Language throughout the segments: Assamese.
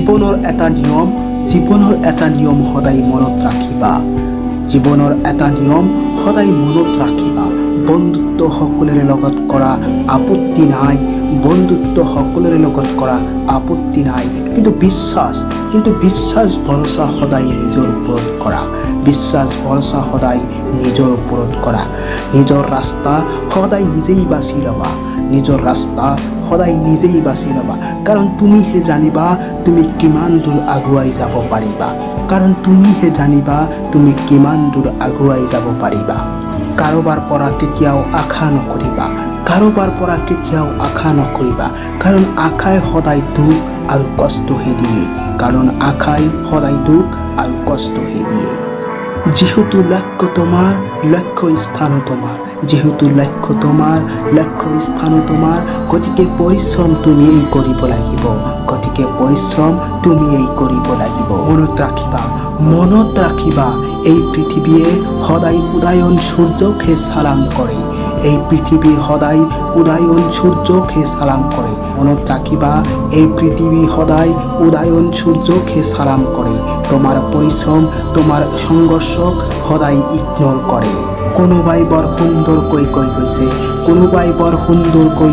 জীৱনৰ এটা নিয়ম সদায় মনত ৰাখিবা। জীৱনৰ এটা নিয়ম সদায় মনত ৰাখিবা। বন্ধুত্ব সকলোৰে লগত কৰা আপত্তি নাই, বন্ধুত্ব সকলোৰে লগত কৰা আপত্তি নাই, কিন্তু বিশ্বাস ভৰসা সদায় নিজৰ ওপৰত কৰা। বিশ্বাস ভৰসা সদায় নিজৰ ওপৰত কৰা। নিজৰ ৰাস্তা সদায় নিজেই বাছি ল'বা। নিজৰ ৰাস্তা সদায় নিজেই বাছি ল'বা। কাৰণ তুমিহে জানিবা তুমি কিমান দূৰ আগুৱাই যাব পাৰিবা। কাৰোবাৰ পৰা কেতিয়াও আশা নকৰিবা। কাৰণ আশাই সদায় দুখ আৰু কষ্টহে দিয়ে। যিহেতু লক্ষ্য তোমাৰ, লক্ষ্য স্থানো তোমাৰ, গতিকে পৰিশ্ৰম তুমিয়েই কৰিব লাগিব। মনত ৰাখিবা এই পৃথিৱীয়ে সদায় উদয়ন সূৰ্যকহে চালাম কৰে। মনত ৰাখিবা এই পৃথিৱী সদায় উদয়ন সূৰ্যকহে চালাম কৰে। তোমাৰ পৰিশ্ৰম, তোমাৰ সংঘৰ্ষক সদায় ইগনোৰ কৰে। কোনোবাই বৰ সুন্দৰকৈ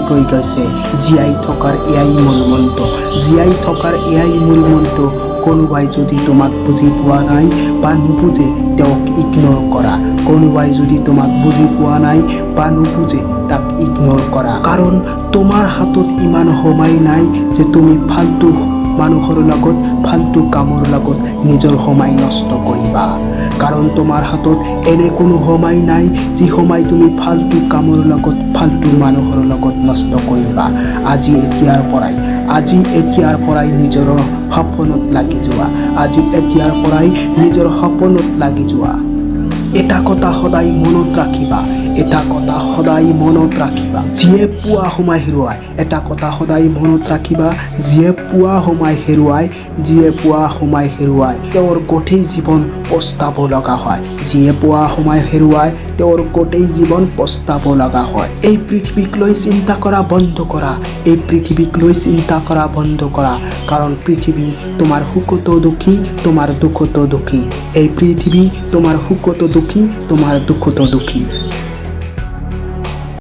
কৈ গৈছে, জীয়াই থকাৰ এয়াই মূল মন্ত্ৰ। কোনোবাই যদি তোমাক বুজি পোৱা নাই বা নুবুজে, তেওঁক ইগনোৰ কৰা। কাৰণ তোমাৰ হাতত ইমান সময় নাই যে তুমি ফাল্টু মানুহৰ লগত, ফাল্টু কামৰ লগত নিজৰ সময় নষ্ট কৰিবা। কাৰণ তোমাৰ হাতত এনে কোনো সময় নাই যি সময় তুমি ফাল্টু কামৰ লগত, ফাল্টু মানুহৰ লগত নষ্ট কৰিবা। আজি এতিয়াৰ পৰাই নিজৰ সপোনত লাগি যোৱা। এটা কথা সদায় মনত ৰাখিবা। যিয়ে পোৱা সময় হেৰুৱাই, তেওঁৰ গোটেই জীৱন পস্তাব লগা হয়। এই পৃথিৱীক লৈ চিন্তা কৰা বন্ধ কৰা। কাৰণ পৃথিৱী তোমাৰ সুখতো দুখী, তোমাৰ দুখতো দুখী।